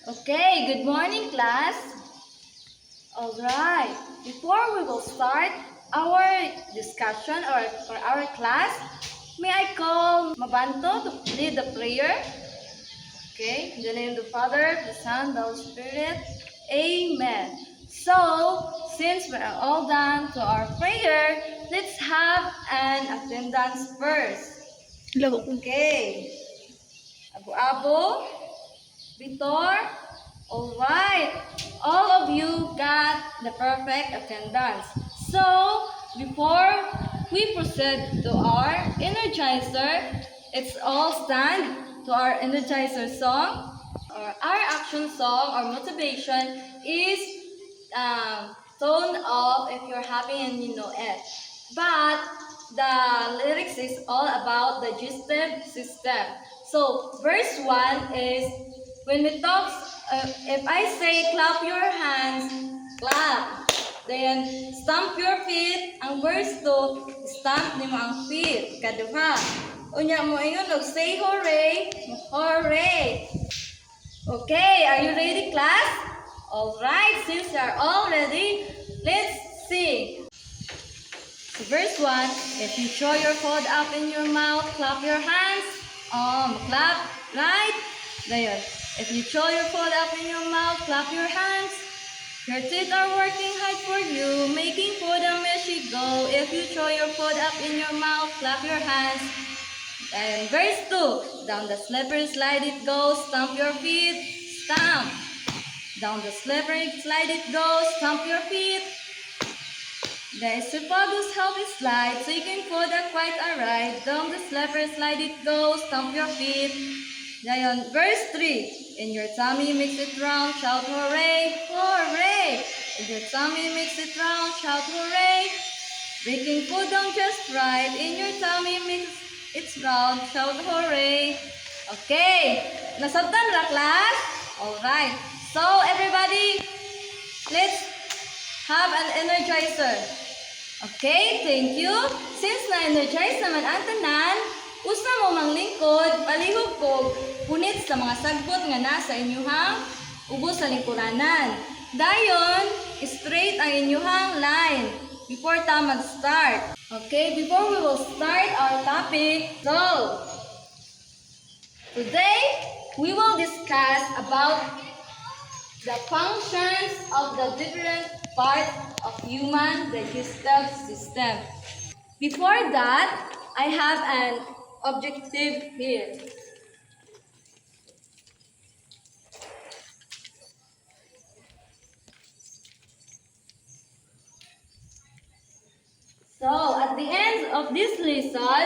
Okay, good morning, class. Alright, before we will start our discussion or our class, may I call Mabanto to lead the prayer? Okay, in the name of the Father, the Son, the Holy Spirit. Amen. So, since we are all done to our prayer, let's have an attendance first. Okay. Abu-Abu, Vitor, all right. All of you got the perfect attendance. So, before we proceed to our Energizer, it's all stand to our Energizer song. Our action song or motivation is tone of if you're happy and you know it. But the lyrics is all about the digestive system. So verse 1 is when we talk, if I say clap your hands, clap. Then stamp your feet. Ang verse 2, stamp ni mo ang feet. Kaduha. Unya mo ingon og say hooray, hooray. Okay, are you ready, class? Alright, since you are all ready, let's sing. So verse 1, if you show your foot up in your mouth, clap your hands. Clap, right? There. If you show your foot up in your mouth, clap your hands. Your teeth are working hard for you, making food and milk you go. If you show your foot up in your mouth, clap your hands. And verse 2, down the slippery slide it goes, stamp your feet, stamp. Down the slippery slide it goes, stamp your feet. The esophagus help it slide, so you can put that quite alright. Down the slippery slide it goes, stamp your feet. Then verse 3, in your tummy mix it round, shout hooray, hooray. In your tummy mix it round, shout hooray. Baking food down just right, in your tummy mix it's round, shout hooray. Okay, nasabtan ra class? Alright, so everybody, let's have an energizer. Okay, thank you. Since na-energize naman ang tanan, usa mo mang lingkod, palihog ko, punit sa mga sagbot nga nasa inyuhang ubos sa lingkuranan. Dayon, straight ang inyuhang line before ta mag-start. Okay, before we will start our topic, so today we will discuss about the functions of the different parts of human digestive system. Before that, I have an objective here. So, at the end of this lesson,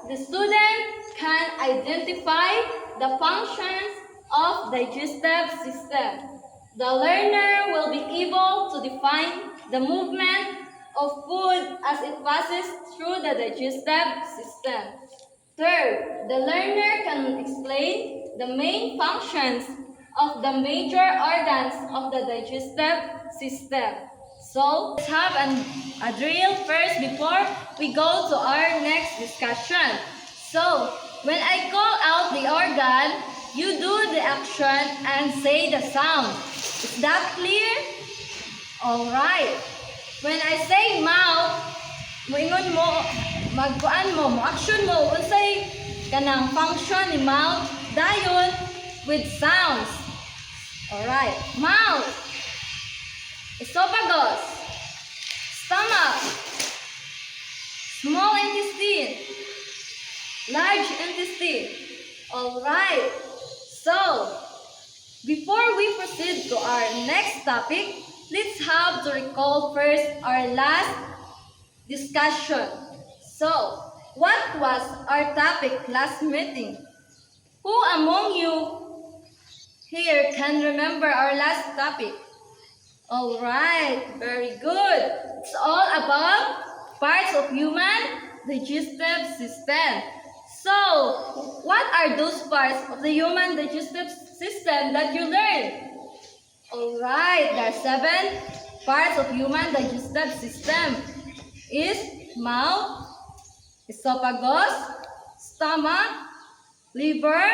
the student can identify the functions of digestive system. The learner will be able to define the movement of food as it passes through the digestive system. Third, the learner can explain the main functions of the major organs of the digestive system. So, let's have a drill first before we go to our next discussion. So, when I call out the organ, you do the action and say the sound. Is that clear? Alright. When I say mouth, moingon mo, magkuan mo, action mo, unsay kanang function ni mouth, dayon with sounds. Alright. Mouth. Esophagus, stomach, small intestine, large intestine. Alright, so before we proceed to our next topic, let's have to recall first our last discussion. So, what was our topic last meeting? Who among you here can remember our last topic? Alright, very good. It's all about parts of human digestive system. So, what are those parts of the human digestive system that you learned? Alright, there are 7 parts of human digestive system. Is mouth, esophagus, stomach, liver,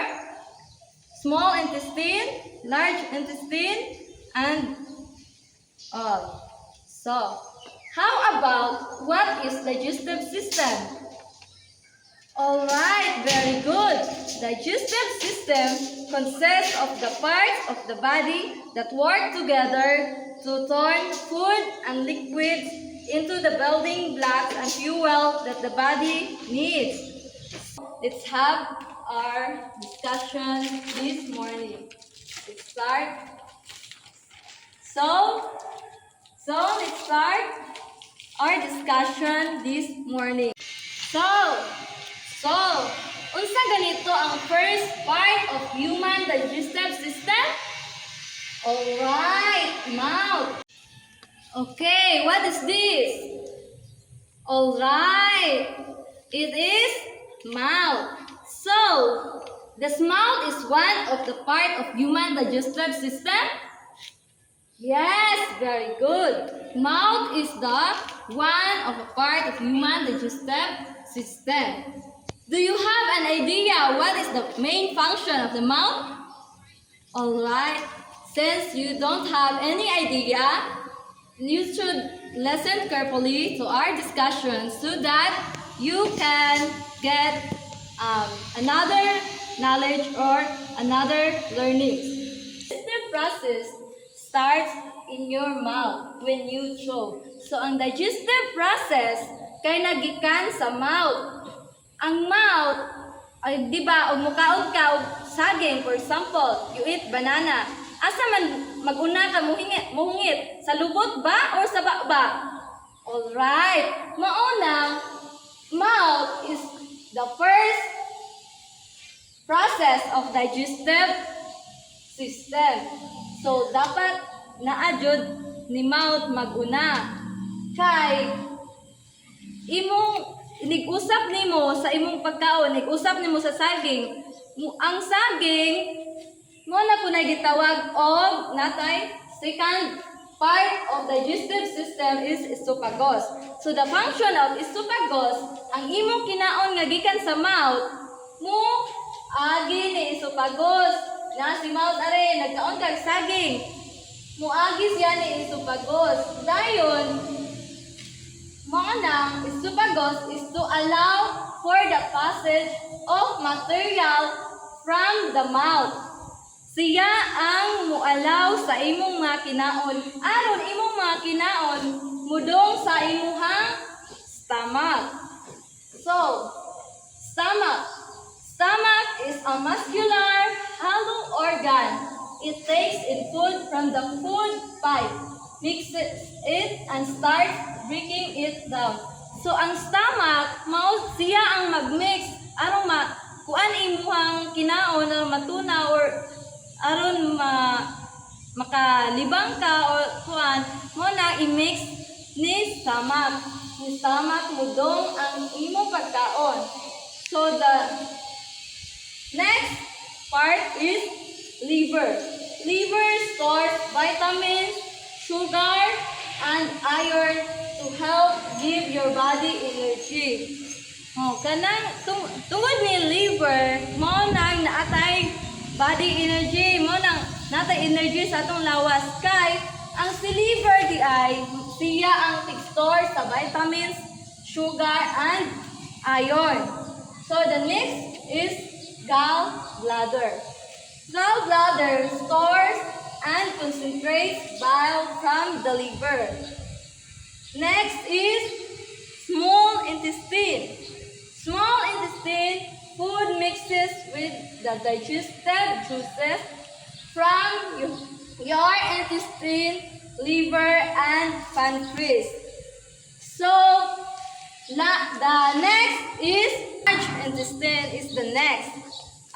small intestine, large intestine, and all. So, how about what is digestive system? Alright, very good. Digestive system consists of the parts of the body that work together to turn food and liquids into the building blocks and fuel that the body needs. Let's have our discussion this morning. Let's start. So let's start our discussion this morning. So, unsa ganito ang first part of human digestive system? Alright, mouth. Okay, what is this? Alright, it is mouth. So, does mouth is one of the part of human digestive system? Yes, very good. Mouth is the one of a part of human digestive system. Do you have an idea what is the main function of the mouth? Alright, since you don't have any idea, you should listen carefully to our discussion so that you can get another knowledge or another learning. This process starts in your mouth when you chew. So, ang digestive process kay nagikan sa mouth. Ang mouth, ay di ba, og mukaog ka og saging, for example, you eat banana. Asa man maguna ka muhungit? Sa lubot ba or sa baba? Alright. Mauna, mouth is the first process of digestive system. So, dapat naadjud ni mouth maguna. Kay, imong nig-usap nimo sa imong pagkaon, nig-usap nimo sa saging. Ang saging, mo na po na gitawag og natay second part of digestive system is esophagus. So, the function of esophagus, ang imong kinaon nga gikan sa mouth, mo agi ni esophagus. Na si mouth are, nagkaon kag saging. Muagi siya ni esophagus. Dayon, mga esophagus is to allow for the passage of material from the mouth. Siya ang mualaw sa imong mga kinaon. Aron imong mga kinaon, mudong sa imuhang stomach. So, Stomach is a muscular, hollow organ. It takes in food from the food pipe, mixes it, and starts breaking it down. So, ang stomach, mao siya ang mag-mix. Aron kuan imuhang kinaon, aron matuna, or aron makalibang ka, or kuan, mo na i-mix ni stomach. Ni stomach, mudong ang imong pagkaon. So, the next part is liver. Liver stores vitamins, sugar, and iron to help give your body energy. Kanang tungod ni liver, mo nang naatay body energy, mo nang natay energy sa atong lawas. Kay ang si liver di ay siya ang tig-store sa vitamins, sugar, and iron. So the next is gallbladder. Gallbladder stores and concentrates bile from the liver. Next is small intestine. Small intestine, food mixes with the digestive juices from your intestine, liver, and pancreas. So, the next is large intestine is the next.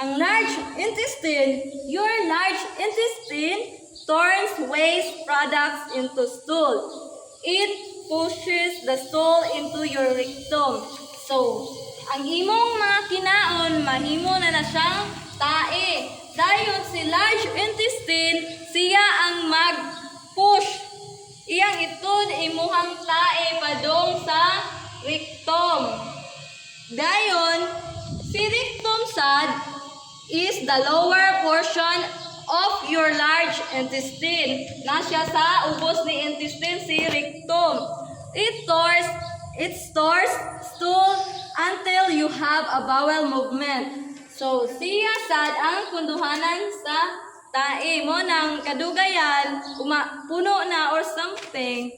Ang large intestine, your large intestine turns waste products into stool. It pushes the stool into your rectum. So, ang imong mga kinaon, mahimo na siyang tae. Dayon si large intestine, siya ang mag-push. Iyang itod imuhang tae padong sa rectum. Dayon, si rectum sad is is the lower portion of your large intestine. Nasya sa ubos ni intestine si rectum. It stores stool until you have a bowel movement. So, siya sad ang kunduhanan sa tae mo ng kadugayan, puno na or something,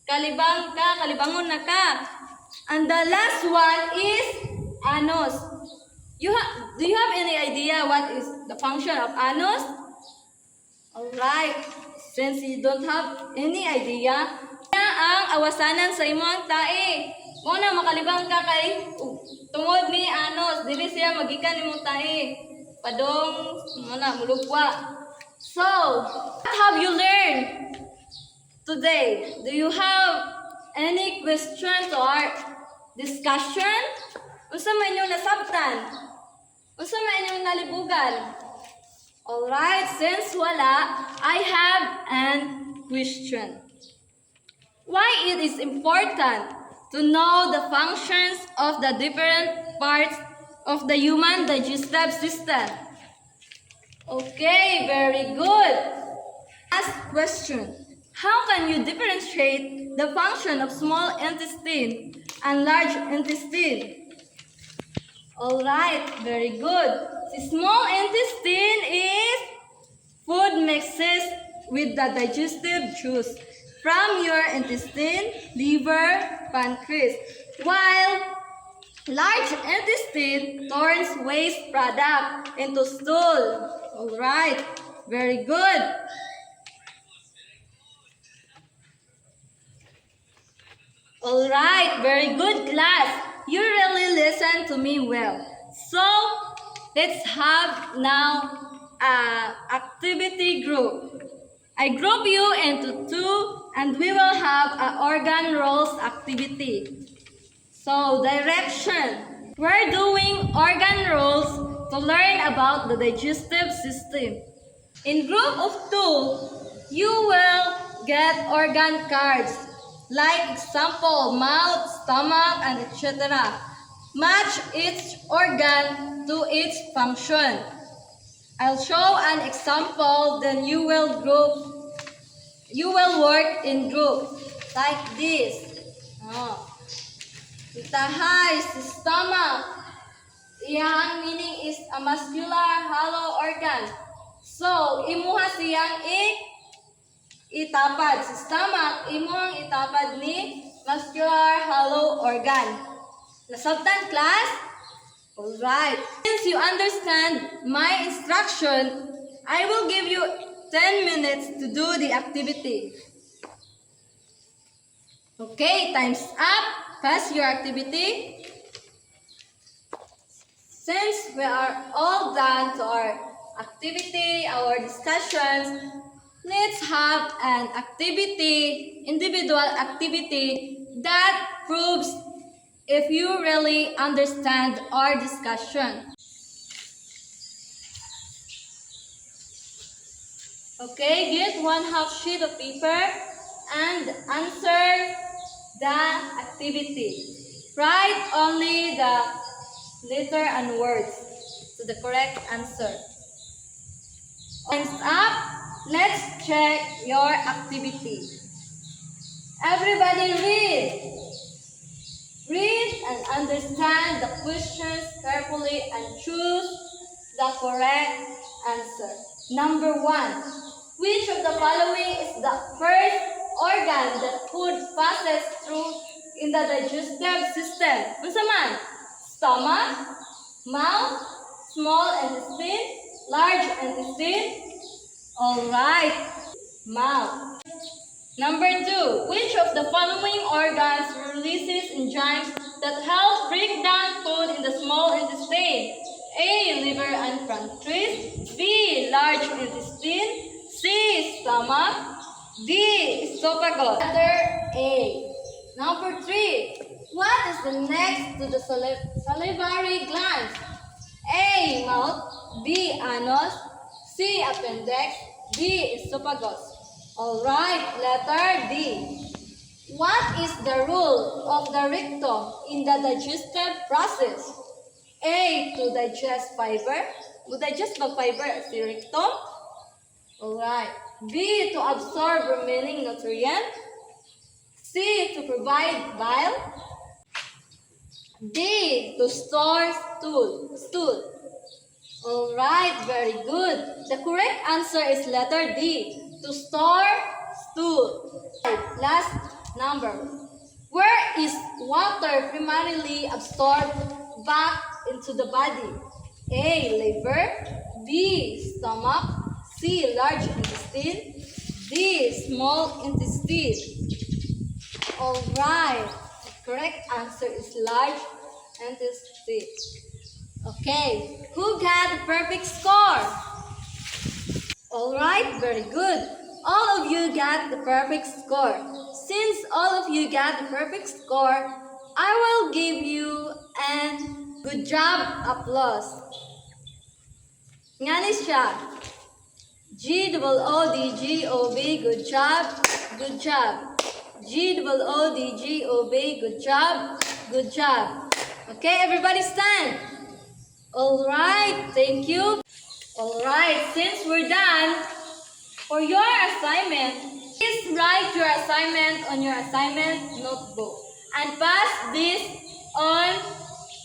kalibangon na ka. And the last one is anus. Do you have any idea what is the function of anus? Alright, since you don't have any idea, ang awasanan sa imong tae. Muna makalibang ka kay tungod ni anus, dili siya magikan imong tae. Padong muna mulugwa. So, what have you learned today? Do you have any questions or discussion? Unsa man inyong nasabtan? Unsa man inyong nalibugan? Alright, since wala, I have an question. Why it is important to know the functions of the different parts of the human digestive system? Okay, very good. Last question. How can you differentiate the function of small intestine and large intestine? Alright, very good. The small intestine is food mixes with the digestive juice from your intestine, liver, pancreas, while large intestine turns waste product into stool. Alright, very good. Alright, very good class. You really listen to me well. So, let's have now an activity group. I group you into two and we will have an organ roles activity. So, direction. We're doing organ roles to learn about the digestive system. In group of two, you will get organ cards. Like example, mouth, stomach, and etc. Match each organ to its function. I'll show an example, then you will work in group. Like this. Itahay, si stomach. Iyang meaning is a muscular hollow organ. So, imuha siyang itapad. Si stomach, imuhang itapad ni muscular hollow organ. Nasabtan, class? Alright. Since you understand my instruction, I will give you 10 minutes to do the activity. Okay, time's up. Pass your activity. Since we are all done to our activity, our discussions, let's have an activity, individual activity that proves if you really understand our discussion. Okay, get 1/2 sheet of paper and answer the activity. Write only the letter and words to the correct answer. Time's up. Let's check your activity. Everybody read. Read and understand the questions carefully and choose the correct answer. Number 1. Which of the following is the first organ that food passes through in the digestive system? Unsa man? Stomach, mouth, small intestine, large intestine. Alright, mouth. Number 2. Which of the following organs releases enzymes that help break down food in the small intestine? A. Liver and pancreas. B. Large intestine. C. Stomach. D. Esophagus. Letter A. Number 3. What is the next to the salivary glands? A. Mouth. B. Anus. C. Appendix. D. Esophagus. Alright, letter D. What is the role of the rectum in the digestive process? A. To digest fiber. Mag-digest ba fiber si rectum? Alright. B. To absorb remaining nutrient. C. To provide bile. D. To store stool. Alright, very good. The correct answer is letter D. To store stool. Last number. Where is water primarily absorbed back into the body? A. Liver. B. Stomach. C. Large intestine. D. Small intestine. Alright. The correct answer is large intestine. Okay. Who got the perfect score? Alright, very good. All of you got the perfect score. Since all of you got the perfect score, I will give you a good job applause. Nga ni siya. G-O-O-D-G-O-B, good job, good job. G-O-O-D-G-O-B, good job, good job. Okay, everybody stand. Alright, thank you. Alright, since we're done, for your assignment, please write your assignment on your assignment notebook and pass this on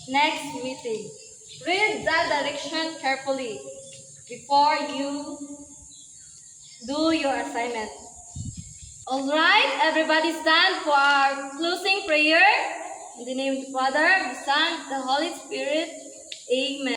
next meeting. Read the direction carefully before you do your assignment. Alright, everybody stand for our closing prayer. In the name of the Father, the Son, the Holy Spirit. Amen.